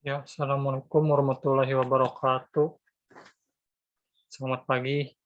Ya, Assalamualaikum warahmatullahi wabarakatuh. Selamat pagi.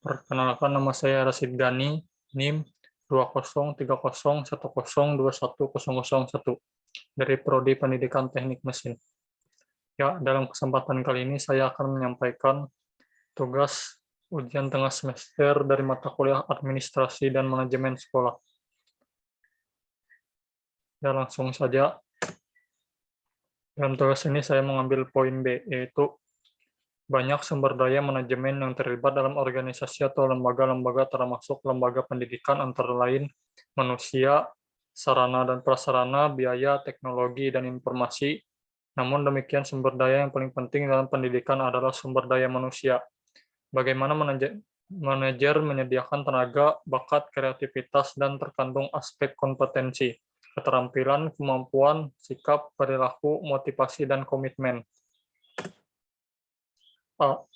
Perkenalkan nama saya Rasid Gani, NIM 2030102101 dari Prodi Pendidikan Teknik Mesin. Ya, dalam kesempatan kali ini saya akan menyampaikan tugas ujian tengah semester dari mata kuliah Administrasi dan Manajemen Sekolah. Ya, langsung saja. Dalam tugas ini saya mengambil poin B, yaitu banyak sumber daya manajemen yang terlibat dalam organisasi atau lembaga-lembaga termasuk lembaga pendidikan antara lain manusia, sarana dan prasarana, biaya, teknologi, dan informasi. Namun demikian sumber daya yang paling penting dalam pendidikan adalah sumber daya manusia. Bagaimana manajer menyediakan tenaga, bakat, kreativitas, dan terkandung aspek kompetensi, keterampilan, kemampuan, sikap, perilaku, motivasi, dan komitmen.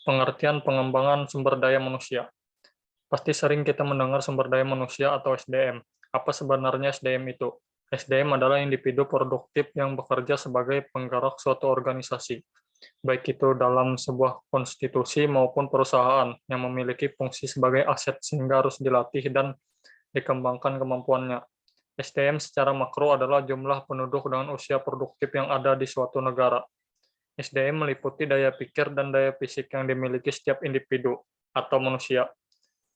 Pengertian pengembangan sumber daya manusia. Pasti sering kita mendengar sumber daya manusia atau SDM. Apa sebenarnya SDM itu? SDM adalah individu produktif yang bekerja sebagai penggerak suatu organisasi, baik itu dalam sebuah konstitusi maupun perusahaan yang memiliki fungsi sebagai aset sehingga harus dilatih dan dikembangkan kemampuannya. SDM secara makro adalah jumlah penduduk dengan usia produktif yang ada di suatu negara. SDM meliputi daya pikir dan daya fisik yang dimiliki setiap individu atau manusia.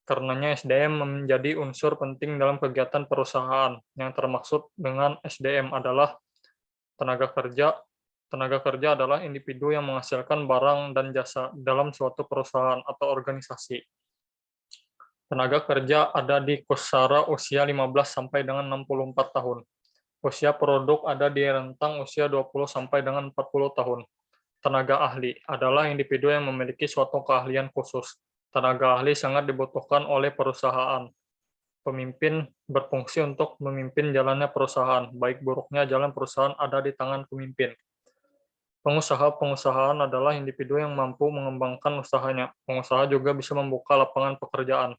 Karenanya SDM menjadi unsur penting dalam kegiatan perusahaan. Yang termaksud dengan SDM adalah tenaga kerja. Tenaga kerja adalah individu yang menghasilkan barang dan jasa dalam suatu perusahaan atau organisasi. Tenaga kerja ada di kusara usia 15 sampai dengan 64 tahun. Usia produk ada di rentang usia 20 sampai dengan 40 tahun. Tenaga ahli adalah individu yang memiliki suatu keahlian khusus. Tenaga ahli sangat dibutuhkan oleh perusahaan. Pemimpin berfungsi untuk memimpin jalannya perusahaan, baik buruknya jalan perusahaan ada di tangan pemimpin. Pengusaha-pengusahaan adalah individu yang mampu mengembangkan usahanya. Pengusaha juga bisa membuka lapangan pekerjaan.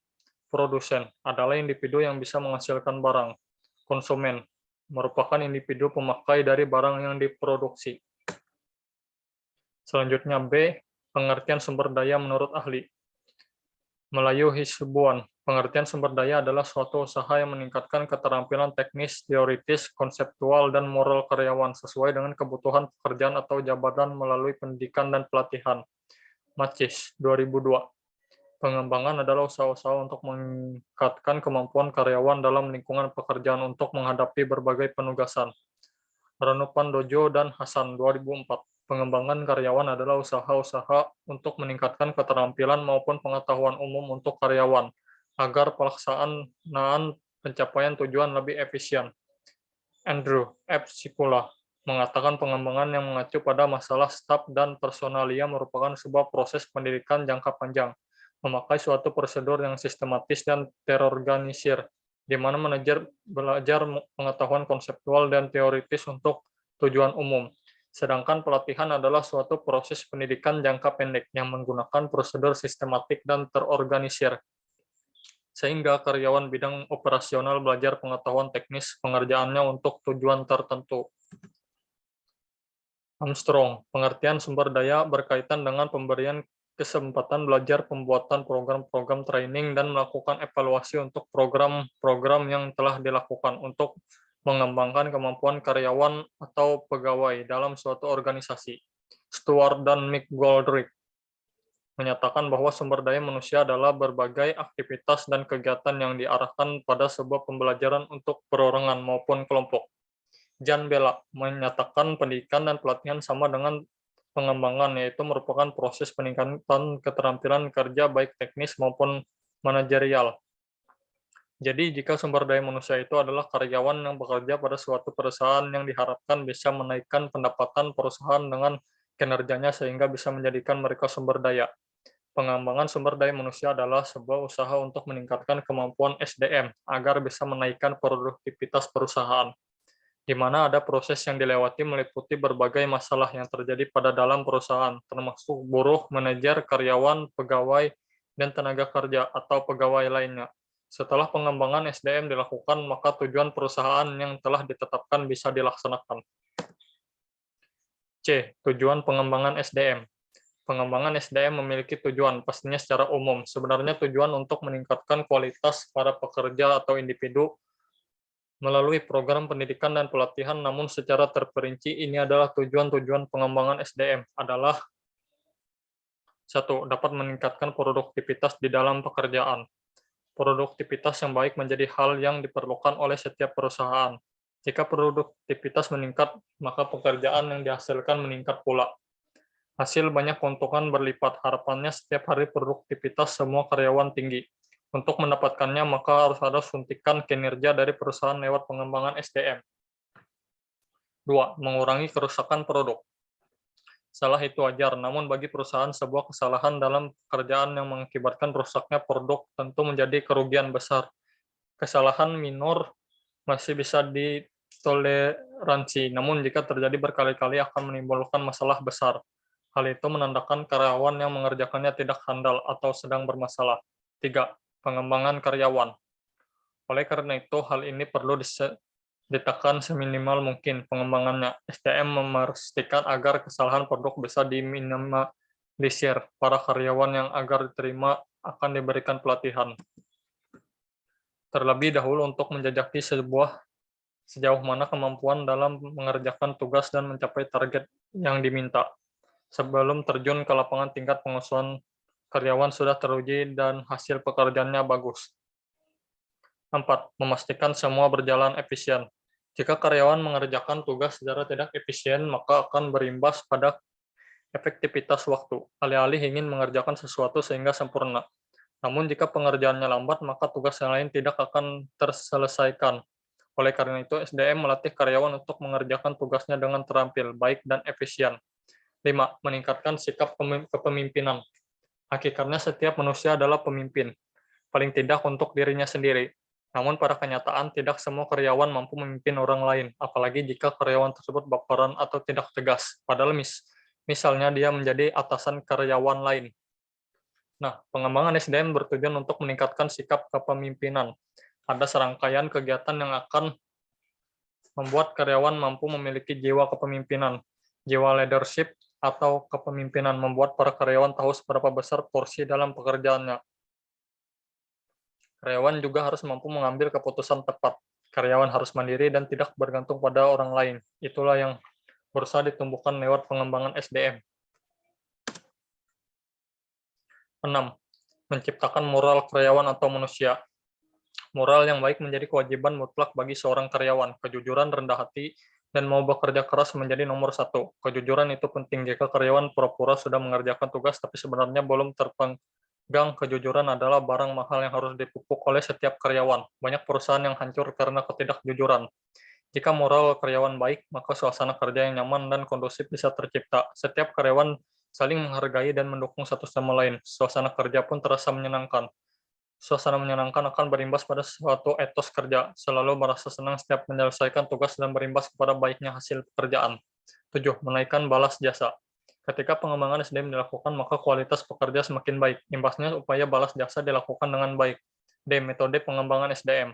Produsen adalah individu yang bisa menghasilkan barang. Konsumen merupakan individu pemakai dari barang yang diproduksi. Selanjutnya B, pengertian sumber daya menurut ahli. Melayu Hisibuan, pengertian sumber daya adalah suatu usaha yang meningkatkan keterampilan teknis, teoritis, konseptual, dan moral karyawan sesuai dengan kebutuhan pekerjaan atau jabatan melalui pendidikan dan pelatihan. Macis, 2002. Pengembangan adalah usaha-usaha untuk meningkatkan kemampuan karyawan dalam lingkungan pekerjaan untuk menghadapi berbagai penugasan. Ranupan Dojo dan Hasan, 2004. Pengembangan karyawan adalah usaha-usaha untuk meningkatkan keterampilan maupun pengetahuan umum untuk karyawan, agar pelaksanaan pencapaian tujuan lebih efisien. Andrew F. Sikula mengatakan pengembangan yang mengacu pada masalah staf dan personalia merupakan sebuah proses pendidikan jangka panjang, memakai suatu prosedur yang sistematis dan terorganisir, di mana manajer belajar pengetahuan konseptual dan teoritis untuk tujuan umum. Sedangkan pelatihan adalah suatu proses pendidikan jangka pendek yang menggunakan prosedur sistematik dan terorganisir, sehingga karyawan bidang operasional belajar pengetahuan teknis pengerjaannya untuk tujuan tertentu. Armstrong, pengertian sumber daya berkaitan dengan pemberian kesempatan belajar pembuatan program-program training dan melakukan evaluasi untuk program-program yang telah dilakukan untuk mengembangkan kemampuan karyawan atau pegawai dalam suatu organisasi. Stewart dan McGoldrick menyatakan bahwa sumber daya manusia adalah berbagai aktivitas dan kegiatan yang diarahkan pada sebuah pembelajaran untuk perorangan maupun kelompok. Jan Bella menyatakan pendidikan dan pelatihan sama dengan pengembangan, yaitu merupakan proses peningkatan keterampilan kerja baik teknis maupun manajerial. Jadi, jika sumber daya manusia itu adalah karyawan yang bekerja pada suatu perusahaan yang diharapkan bisa menaikkan pendapatan perusahaan dengan kinerjanya sehingga bisa menjadikan mereka sumber daya. Pengembangan sumber daya manusia adalah sebuah usaha untuk meningkatkan kemampuan SDM agar bisa menaikkan produktivitas perusahaan, di mana ada proses yang dilewati meliputi berbagai masalah yang terjadi pada dalam perusahaan, termasuk buruh, manajer, karyawan, pegawai, dan tenaga kerja atau pegawai lainnya. Setelah pengembangan SDM dilakukan, maka tujuan perusahaan yang telah ditetapkan bisa dilaksanakan. C. Tujuan pengembangan SDM. Pengembangan SDM memiliki tujuan, pastinya secara umum. Sebenarnya tujuan untuk meningkatkan kualitas para pekerja atau individu melalui program pendidikan dan pelatihan, namun secara terperinci ini adalah tujuan-tujuan pengembangan SDM adalah: 1. Dapat meningkatkan produktivitas di dalam pekerjaan. Produktivitas yang baik menjadi hal yang diperlukan oleh setiap perusahaan. Jika produktivitas meningkat, maka pekerjaan yang dihasilkan meningkat pula. Hasil banyak keuntungan berlipat. Harapannya setiap hari produktivitas semua karyawan tinggi. Untuk mendapatkannya, maka harus ada suntikan kinerja dari perusahaan lewat pengembangan SDM. 2. Mengurangi kerusakan produk. Salah itu wajar, namun bagi perusahaan sebuah kesalahan dalam pekerjaan yang mengakibatkan rusaknya produk tentu menjadi kerugian besar. Kesalahan minor masih bisa ditoleransi, namun jika terjadi berkali-kali akan menimbulkan masalah besar. Hal itu menandakan karyawan yang mengerjakannya tidak handal atau sedang bermasalah. 3. Pengembangan karyawan. Oleh karena itu, hal ini perlu ditekan seminimal mungkin pengembangannya. SDM memastikan agar kesalahan produk bisa diminimalisir. Para karyawan yang agar diterima akan diberikan pelatihan terlebih dahulu untuk menjajaki sejauh mana kemampuan dalam mengerjakan tugas dan mencapai target yang diminta. Sebelum terjun ke lapangan, tingkat penguasaan karyawan sudah teruji dan hasil pekerjaannya bagus. 4. Memastikan semua berjalan efisien. Jika karyawan mengerjakan tugas secara tidak efisien, maka akan berimbas pada efektivitas waktu, alih-alih ingin mengerjakan sesuatu sehingga sempurna. Namun jika pengerjaannya lambat, maka tugas yang lain tidak akan terselesaikan. Oleh karena itu, SDM melatih karyawan untuk mengerjakan tugasnya dengan terampil, baik, dan efisien. 5. Meningkatkan sikap kepemimpinan. Hakikatnya setiap manusia adalah pemimpin, paling tidak untuk dirinya sendiri. Namun pada kenyataan, tidak semua karyawan mampu memimpin orang lain, apalagi jika karyawan tersebut baperan atau tidak tegas. Padahal misalnya dia menjadi atasan karyawan lain. Nah, pengembangan SDM bertujuan untuk meningkatkan sikap kepemimpinan. Ada serangkaian kegiatan yang akan membuat karyawan mampu memiliki jiwa kepemimpinan. Jiwa leadership atau kepemimpinan membuat para karyawan tahu seberapa besar porsi dalam pekerjaannya. Karyawan juga harus mampu mengambil keputusan tepat. Karyawan harus mandiri dan tidak bergantung pada orang lain. Itulah yang berusaha ditumbuhkan lewat pengembangan SDM. 6. Menciptakan moral karyawan atau manusia. Moral yang baik menjadi kewajiban mutlak bagi seorang karyawan. Kejujuran, rendah hati, dan mau bekerja keras menjadi nomor 1. Kejujuran itu penting jika karyawan pura-pura sudah mengerjakan tugas tapi sebenarnya belum terpegang. Kejujuran adalah barang mahal yang harus dipupuk oleh setiap karyawan. Banyak perusahaan yang hancur karena ketidakjujuran. Jika moral karyawan baik, maka suasana kerja yang nyaman dan kondusif bisa tercipta. Setiap karyawan saling menghargai dan mendukung satu sama lain. Suasana kerja pun terasa menyenangkan. Suasana menyenangkan akan berimbas pada suatu etos kerja, selalu merasa senang setiap menyelesaikan tugas dan berimbas kepada baiknya hasil pekerjaan. 7. Menaikkan balas jasa. Ketika pengembangan SDM dilakukan, maka kualitas pekerja semakin baik. Imbasnya, upaya balas jasa dilakukan dengan baik. D. Metode pengembangan SDM.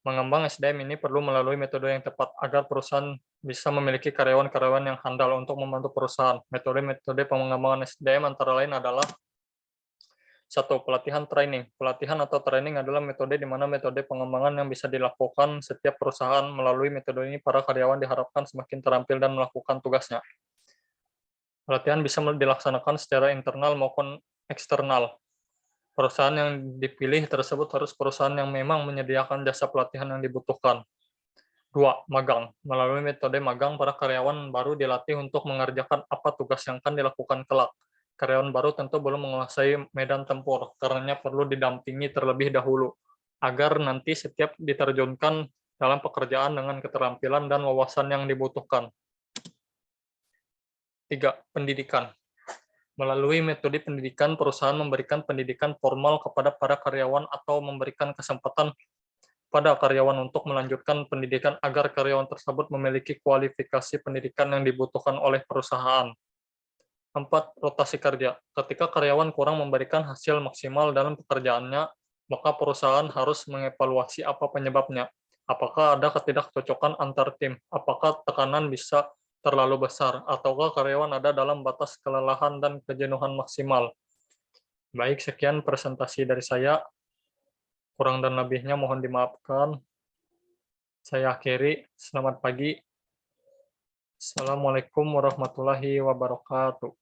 Mengembang SDM ini perlu melalui metode yang tepat agar perusahaan bisa memiliki karyawan-karyawan yang handal untuk membantu perusahaan. Metode-metode pengembangan SDM antara lain adalah: 1. Pelatihan training. Pelatihan atau training adalah metode di mana metode pengembangan yang bisa dilakukan setiap perusahaan. Melalui metode ini, para karyawan diharapkan semakin terampil dan melakukan tugasnya. Pelatihan bisa dilaksanakan secara internal maupun eksternal. Perusahaan yang dipilih tersebut harus perusahaan yang memang menyediakan jasa pelatihan yang dibutuhkan. 2. Magang. Melalui metode magang, para karyawan baru dilatih untuk mengerjakan apa tugas yang akan dilakukan kelak. Karyawan baru tentu belum menguasai medan tempur, karenanya perlu didampingi terlebih dahulu, agar nanti setiap diterjunkan dalam pekerjaan dengan keterampilan dan wawasan yang dibutuhkan. 3. Pendidikan. Melalui metode pendidikan, perusahaan memberikan pendidikan formal kepada para karyawan atau memberikan kesempatan pada karyawan untuk melanjutkan pendidikan agar karyawan tersebut memiliki kualifikasi pendidikan yang dibutuhkan oleh perusahaan. 4. Rotasi kerja. Ketika karyawan kurang memberikan hasil maksimal dalam pekerjaannya, maka perusahaan harus mengevaluasi apa penyebabnya. Apakah ada ketidakcocokan antar tim? Apakah tekanan bisa terlalu besar, ataukah karyawan ada dalam batas kelelahan dan kejenuhan maksimal. Baik, sekian presentasi dari saya. Kurang dan lebihnya mohon dimaafkan. Saya akhiri. Selamat pagi. Assalamualaikum warahmatullahi wabarakatuh.